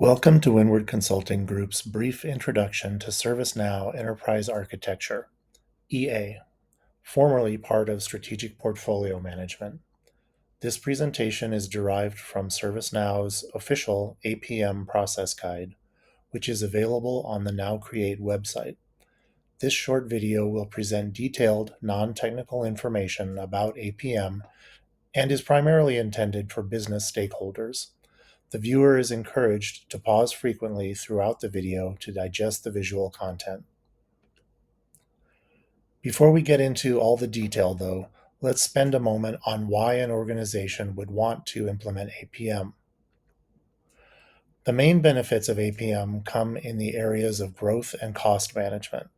Welcome to Windward Consulting Group's brief introduction to ServiceNow Enterprise Architecture, EA, formerly part of Strategic Portfolio Management. This presentation is derived from ServiceNow's official APM process guide, which is available on the Now Create website. This short video will present detailed, non-technical information about APM and is primarily intended for business stakeholders. The viewer is encouraged to pause frequently throughout the video to digest the visual content. Before we get into all the detail, though, let's spend a moment on why an organization would want to implement APM. The main benefits of APM come in the areas of growth and cost management.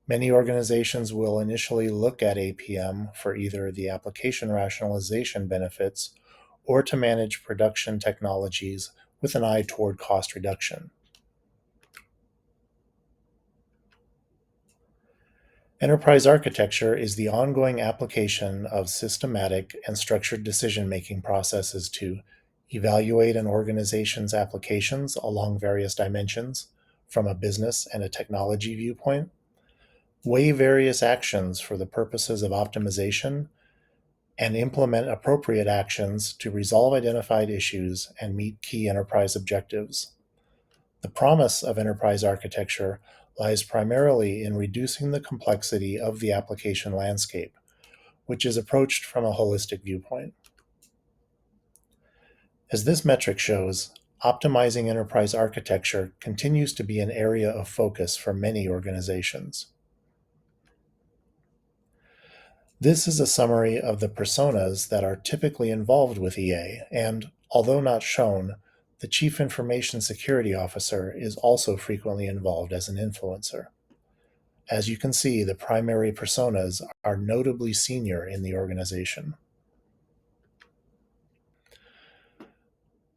Many organizations will initially look at APM for either the application rationalization benefits or to manage production technologies with an eye toward cost reduction. Enterprise architecture is the ongoing application of systematic and structured decision-making processes to evaluate an organization's applications along various dimensions from a business and a technology viewpoint, weigh various actions for the purposes of optimization, and implement appropriate actions to resolve identified issues and meet key enterprise objectives. The promise of enterprise architecture lies primarily in reducing the complexity of the application landscape, which is approached from a holistic viewpoint. As this metric shows, optimizing enterprise architecture continues to be an area of focus for many organizations. This is a summary of the personas that are typically involved with EA, and, although not shown, the Chief Information Security Officer is also frequently involved as an influencer. As you can see, the primary personas are notably senior in the organization.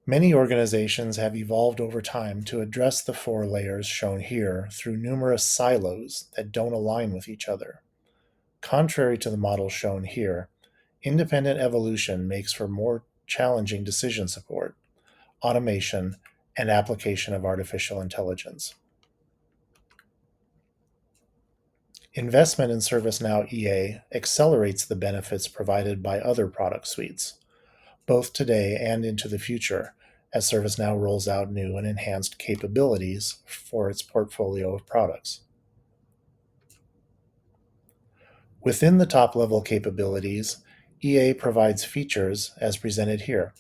Many organizations have evolved over time to address the four layers shown here through numerous silos that don't align with each other. Contrary to the model shown here, independent evolution makes for more challenging decision support, automation, and application of artificial intelligence. Investment in ServiceNow EA accelerates the benefits provided by other product suites, both today and into the future, as ServiceNow rolls out new and enhanced capabilities for its portfolio of products. Within the top-level capabilities, EA provides features as presented here.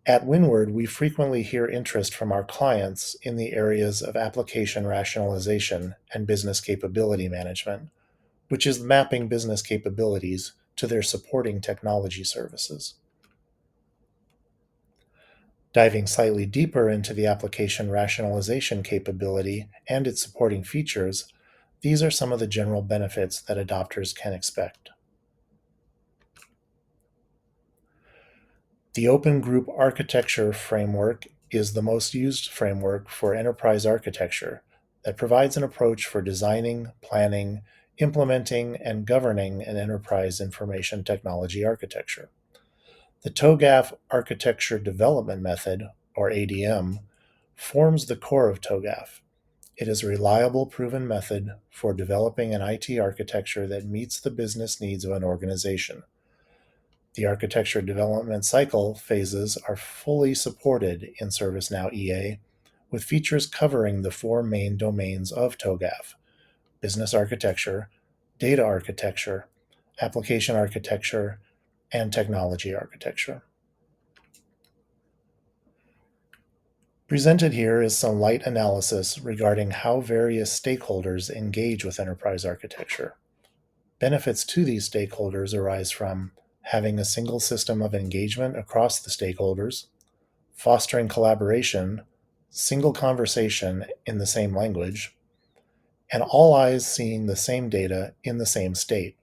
At Windward, we frequently hear interest from our clients in the areas of application rationalization and business capability management, which is mapping business capabilities to their supporting technology services. Diving slightly deeper into the application rationalization capability and its supporting features, these are some of the general benefits that adopters can expect. The Open Group Architecture Framework is the most used framework for enterprise architecture that provides an approach for designing, planning, implementing, and governing an enterprise information technology architecture. The TOGAF Architecture Development Method, or ADM, forms the core of TOGAF. It is a reliable, proven method for developing an IT architecture that meets the business needs of an organization. The architecture development cycle phases are fully supported in ServiceNow EA, with features covering the four main domains of TOGAF: business architecture, data architecture, application architecture, and technology architecture. Presented here is some light analysis regarding how various stakeholders engage with enterprise architecture. Benefits to these stakeholders arise from having a single system of engagement across the stakeholders, fostering collaboration, single conversation in the same language, and all eyes seeing the same data in the same state,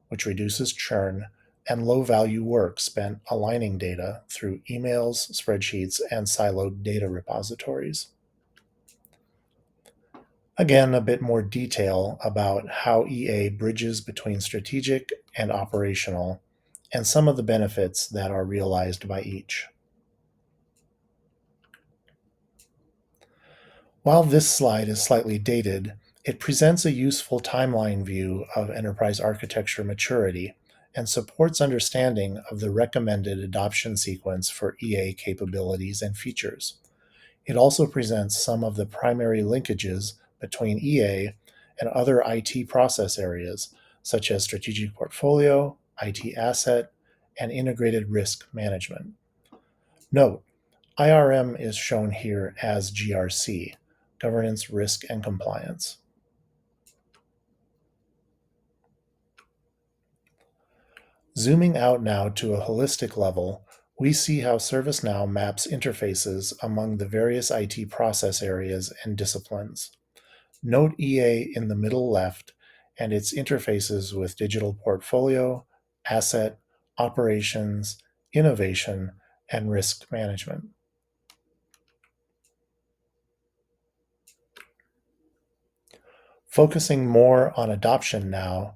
which reduces churn and low-value work spent aligning data through emails, spreadsheets, and siloed data repositories. Again, a bit more detail about how EA bridges between strategic and operational, and some of the benefits that are realized by each. While this slide is slightly dated, it presents a useful timeline view of enterprise architecture maturity and supports understanding of the recommended adoption sequence for EA capabilities and features. It also presents some of the primary linkages between EA and other IT process areas, such as strategic portfolio, IT asset, and integrated risk management. Note, IRM is shown here as GRC, Governance, Risk, and Compliance. Zooming out now to a holistic level, we see how ServiceNow maps interfaces among the various IT process areas and disciplines. Note EA in the middle left and its interfaces with digital portfolio, asset, operations, innovation, and risk management. Focusing more on adoption now,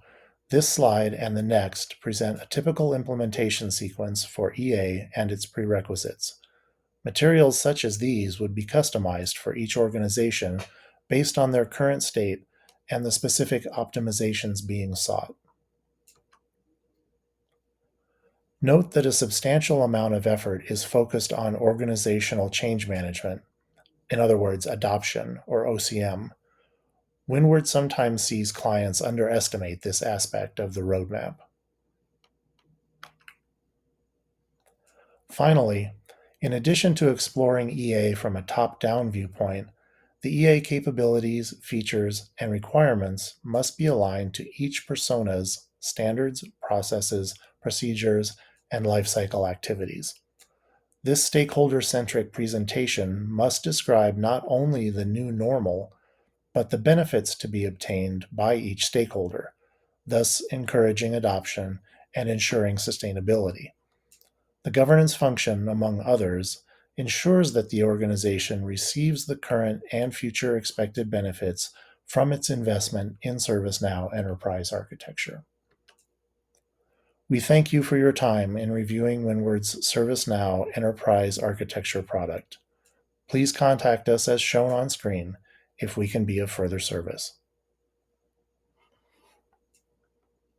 this slide and the next present a typical implementation sequence for EA and its prerequisites. Materials such as these would be customized for each organization based on their current state and the specific optimizations being sought. Note that a substantial amount of effort is focused on organizational change management, in other words, adoption, or OCM. Windward sometimes sees clients underestimate this aspect of the roadmap. Finally, in addition to exploring EA from a top-down viewpoint, the EA capabilities, features, and requirements must be aligned to each persona's standards, processes, procedures, and lifecycle activities. This stakeholder-centric presentation must describe not only the new normal, but the benefits to be obtained by each stakeholder, thus encouraging adoption and ensuring sustainability. The governance function, among others, ensures that the organization receives the current and future expected benefits from its investment in ServiceNow enterprise architecture. We thank you for your time in reviewing Windward's ServiceNow enterprise architecture product. Please contact us as shown on screen if we can be of further service.